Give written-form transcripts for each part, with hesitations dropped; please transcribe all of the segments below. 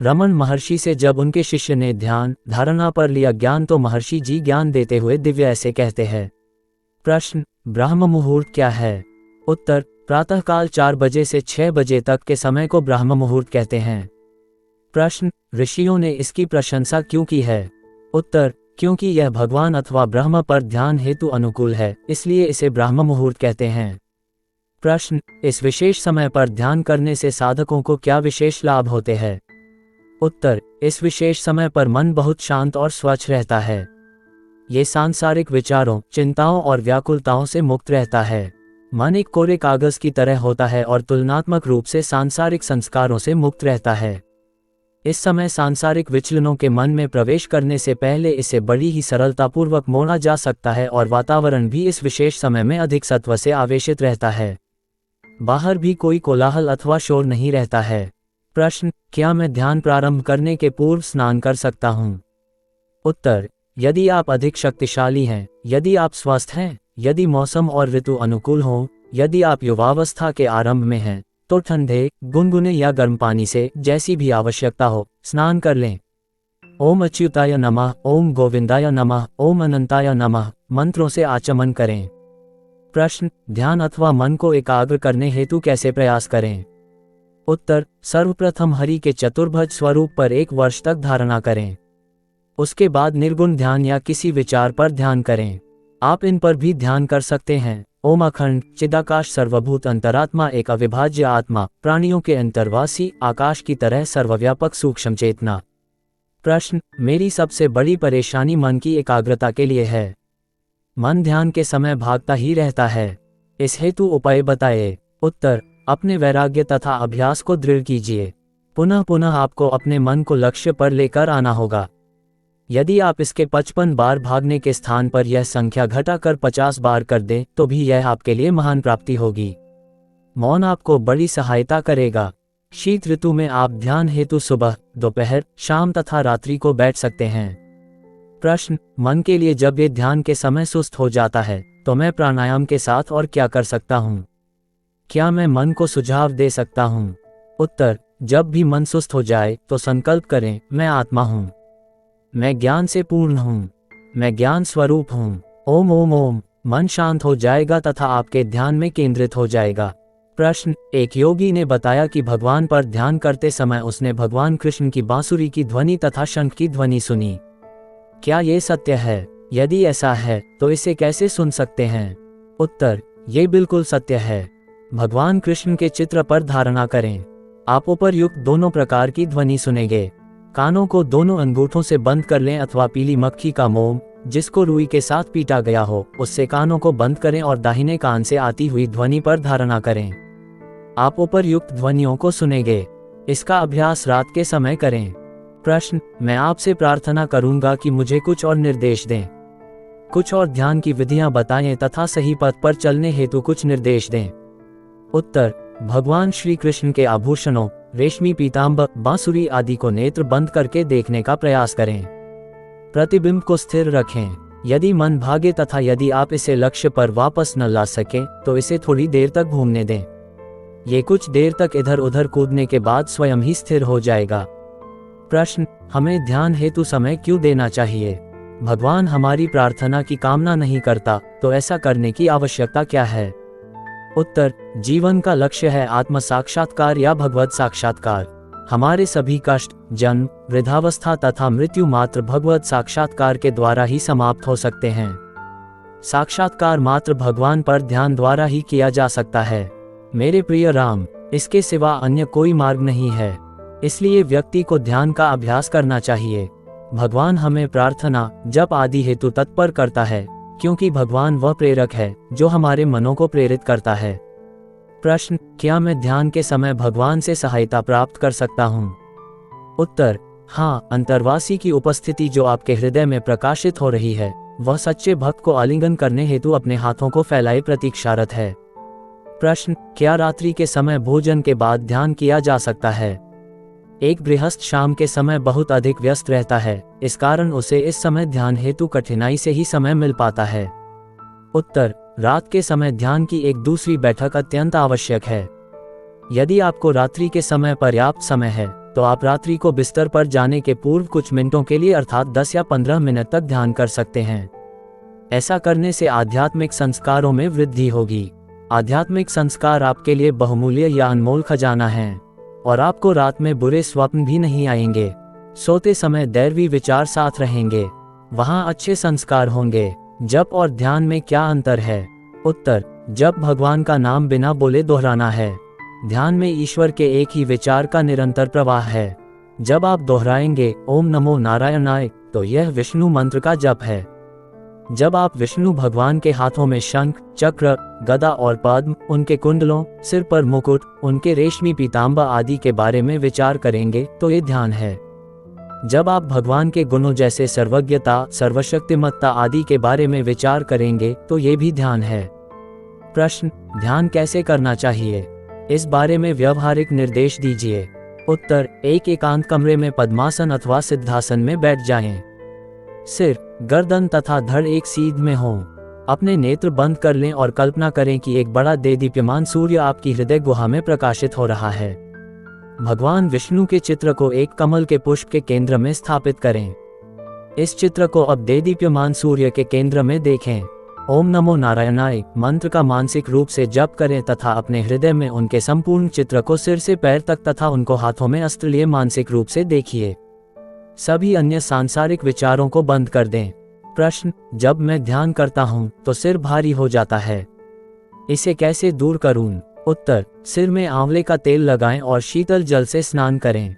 रमन महर्षि से जब उनके शिष्य ने ध्यान धारणा पर लिया ज्ञान तो महर्षि जी ज्ञान देते हुए दिव्य ऐसे कहते हैं। प्रश्न, ब्राह्म मुहूर्त क्या है? उत्तर, प्रातःकाल 4 बजे से 6 बजे तक के समय को ब्राह्म मुहूर्त कहते हैं। प्रश्न, ऋषियों ने इसकी प्रशंसा क्यों की है? उत्तर, क्योंकि यह भगवान अथवा ब्रह्म पर ध्यान हेतु अनुकूल है, इसलिए इसे ब्राह्म मुहूर्त कहते हैं। प्रश्न, इस विशेष समय पर ध्यान करने से साधकों को क्या विशेष लाभ होते हैं? उत्तर, इस विशेष समय पर मन बहुत शांत और स्वच्छ रहता है। ये सांसारिक विचारों, चिंताओं और व्याकुलताओं से मुक्त रहता है। मन एक कोरे कागज की तरह होता है और तुलनात्मक रूप से सांसारिक संस्कारों से मुक्त रहता है। इस समय सांसारिक विचलनों के मन में प्रवेश करने से पहले इसे बड़ी ही सरलतापूर्वक मोड़ा जा सकता है और वातावरण भी इस विशेष समय में अधिक सत्व से आवेशित रहता है। बाहर भी कोई कोलाहल अथवा शोर नहीं रहता है। प्रश्न, क्या मैं ध्यान प्रारंभ करने के पूर्व स्नान कर सकता हूँ? उत्तर, यदि आप अधिक शक्तिशाली हैं, यदि आप स्वस्थ हैं, यदि मौसम और ऋतु अनुकूल हों, यदि आप युवावस्था के आरंभ में हैं, तो ठंडे, गुनगुने या गर्म पानी से जैसी भी आवश्यकता हो स्नान कर लें। ओम अच्युताय नमः, ओम गोविंदाय नमः, ओम अनंताय नमः मंत्रों से आचमन करें। प्रश्न, ध्यान अथवा मन को एकाग्र करने हेतु कैसे प्रयास करें? उत्तर, सर्वप्रथम हरि के चतुर्भुज स्वरूप पर 1 वर्ष तक धारणा करें। उसके बाद निर्गुण ध्यान या किसी विचार पर ध्यान करें। आप इन पर भी ध्यान कर सकते हैं। ओम अखंड चिदाकाश सर्वभूत अंतरात्मा एक अविभाज्य आत्मा, प्राणियों के अंतर्वासी, आकाश की तरह सर्वव्यापक सूक्ष्म चेतना। प्रश्न, मेरी सबसे बड़ी परेशानी मन की एकाग्रता के लिए है। मन ध्यान के समय भागता ही रहता है, इस हेतु उपाय बताएं। उत्तर, अपने वैराग्य तथा अभ्यास को दृढ़ कीजिए। पुनः पुनः आपको अपने मन को लक्ष्य पर लेकर आना होगा। यदि आप इसके 55 बार भागने के स्थान पर यह संख्या घटाकर 50 बार कर दें तो भी यह आपके लिए महान प्राप्ति होगी। मौन आपको बड़ी सहायता करेगा। शीत ऋतु में आप ध्यान हेतु सुबह, दोपहर, शाम तथा रात्रि को बैठ सकते हैं। प्रश्न, मन के लिए जब ये ध्यान के समय सुस्त हो जाता है तो मैं प्राणायाम के साथ और क्या कर सकता हूँ? क्या मैं मन को सुझाव दे सकता हूँ? उत्तर, जब भी मन सुस्त हो जाए तो संकल्प करें, मैं आत्मा हूँ, मैं ज्ञान से पूर्ण हूँ, मैं ज्ञान स्वरूप हूँ। ओम ओम ओम। मन शांत हो जाएगा तथा आपके ध्यान में केंद्रित हो जाएगा। प्रश्न, एक योगी ने बताया कि भगवान पर ध्यान करते समय उसने भगवान कृष्ण की बांसुरी की ध्वनि तथा शंख की ध्वनि सुनी। क्या ये सत्य है? यदि ऐसा है तो इसे कैसे सुन सकते हैं? उत्तर, ये बिल्कुल सत्य है। भगवान कृष्ण के चित्र पर धारणा करें। आप उपर्युक्त दोनों प्रकार की ध्वनि सुनेंगे। कानों को दोनों अंगूठों से बंद कर लें अथवा पीली मक्खी का मोम जिसको रुई के साथ पीटा गया हो उससे कानों को बंद करें और दाहिने कान से आती हुई ध्वनि पर धारणा करें। आप उपर्युक्त ध्वनियों को सुनेंगे। इसका अभ्यास रात के समय करें। प्रश्न, मैं आपसे प्रार्थना करूंगा कि मुझे कुछ और निर्देश दें, कुछ और ध्यान की विधियां बताएं तथा सही पथ पर चलने हेतु कुछ निर्देश दें। उत्तर, भगवान श्री कृष्ण के आभूषणों, रेशमी पीताम्बर, बांसुरी आदि को नेत्र बंद करके देखने का प्रयास करें। प्रतिबिंब को स्थिर रखें। यदि मन भागे तथा यदि आप इसे लक्ष्य पर वापस न ला सकें तो इसे थोड़ी देर तक घूमने दें। ये कुछ देर तक इधर उधर कूदने के बाद स्वयं ही स्थिर हो जाएगा। प्रश्न, हमें ध्यान हेतु समय क्यों देना चाहिए? भगवान हमारी प्रार्थना की कामना नहीं करता तो ऐसा करने की आवश्यकता क्या है? उत्तर, जीवन का लक्ष्य है आत्म साक्षात्कार या भगवत साक्षात्कार। हमारे सभी कष्ट, जन्म, वृद्धावस्था तथा मृत्यु मात्र भगवत साक्षात्कार के द्वारा ही समाप्त हो सकते हैं। साक्षात्कार मात्र भगवान पर ध्यान द्वारा ही किया जा सकता है। मेरे प्रिय राम, इसके सिवा अन्य कोई मार्ग नहीं है। इसलिए व्यक्ति को ध्यान का अभ्यास करना चाहिए। भगवान हमें प्रार्थना, जप आदि हेतु तत्पर करता है क्योंकि भगवान वह प्रेरक है जो हमारे मनों को प्रेरित करता है। प्रश्न, क्या मैं ध्यान के समय भगवान से सहायता प्राप्त कर सकता हूँ? उत्तर, हाँ, अंतर्वासी की उपस्थिति जो आपके हृदय में प्रकाशित हो रही है वह सच्चे भक्त को आलिंगन करने हेतु अपने हाथों को फैलाए प्रतीक्षारत है। प्रश्न, क्या रात्रि के समय भोजन के बाद ध्यान किया जा सकता है? एक गृहस्थ शाम के समय बहुत अधिक व्यस्त रहता है, इस कारण उसे इस समय ध्यान हेतु कठिनाई से ही समय मिल पाता है। उत्तर, रात के समय ध्यान की एक दूसरी बैठक अत्यंत आवश्यक है। यदि आपको रात्रि के समय पर्याप्त समय है तो आप रात्रि को बिस्तर पर जाने के पूर्व कुछ मिनटों के लिए अर्थात 10 या 15 मिनट तक ध्यान कर सकते हैं। ऐसा करने से आध्यात्मिक संस्कारों में वृद्धि होगी। आध्यात्मिक संस्कार आपके लिए बहुमूल्य या अनमोल खजाना है और आपको रात में बुरे स्वप्न भी नहीं आएंगे। सोते समय दैवी विचार साथ रहेंगे, वहाँ अच्छे संस्कार होंगे। जप और ध्यान में क्या अंतर है? उत्तर, जप भगवान का नाम बिना बोले दोहराना है। ध्यान में ईश्वर के एक ही विचार का निरंतर प्रवाह है। जब आप दोहराएंगे ओम नमो नारायणाय, तो यह विष्णु मंत्र का जप है। जब आप विष्णु भगवान के हाथों में शंख, चक्र, गदा और पद्म, उनके कुंडलों, सिर पर मुकुट, उनके रेशमी पीताम्बर आदि के बारे में विचार करेंगे तो ये ध्यान है। जब आप भगवान के गुणों जैसे सर्वज्ञता, सर्वशक्तिमत्ता आदि के बारे में विचार करेंगे तो ये भी ध्यान है। प्रश्न, ध्यान कैसे करना चाहिए? इस बारे में व्यवहारिक निर्देश दीजिए। उत्तर, एक एकांत कमरे में पद्मासन अथवा सिद्धासन में बैठ जाएं। सिर, गर्दन तथा धड़ एक सीध में हों। अपने नेत्र बंद कर लें और कल्पना करें कि एक बड़ा देदीप्यमान सूर्य आपकी हृदय गुहा में प्रकाशित हो रहा है। भगवान विष्णु के चित्र को एक कमल के पुष्प के केंद्र में स्थापित करें। इस चित्र को अब देदीप्यमान सूर्य के केंद्र में देखें। ओम नमो नारायणाय मंत्र का मानसिक रूप से जप करें तथा अपने हृदय में उनके संपूर्ण चित्र को सिर से पैर तक तथा उनको हाथों में अस्त्र लिए मानसिक रूप से देखिए। सभी अन्य सांसारिक विचारों को बंद कर दें। प्रश्न, जब मैं ध्यान करता हूं तो सिर भारी हो जाता है, इसे कैसे दूर करूं? उत्तर, सिर में आंवले का तेल लगाएं और शीतल जल से स्नान करें।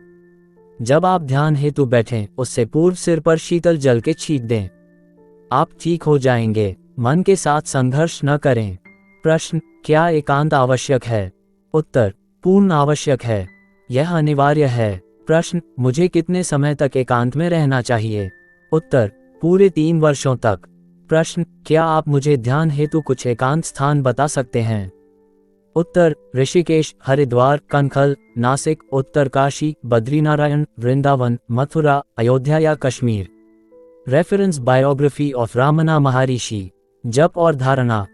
जब आप ध्यान हेतु बैठें उससे पूर्व सिर पर शीतल जल के छींट दें। आप ठीक हो जाएंगे। मन के साथ संघर्ष न करें। प्रश्न, क्या एकांत आवश्यक है? उत्तर, पूर्ण आवश्यक है। यह अनिवार्य है। प्रश्न, मुझे कितने समय तक एकांत में रहना चाहिए? उत्तर, पूरे 3 वर्षों तक। प्रश्न, क्या आप मुझे ध्यान हेतु कुछ एकांत स्थान बता सकते हैं? उत्तर, ऋषिकेश, हरिद्वार, कनखल, नासिक, उत्तरकाशी, बद्रीनारायण, वृंदावन, मथुरा, अयोध्या या कश्मीर। रेफरेंस बायोग्राफी ऑफ रामना महर्षि। जप और धारणा।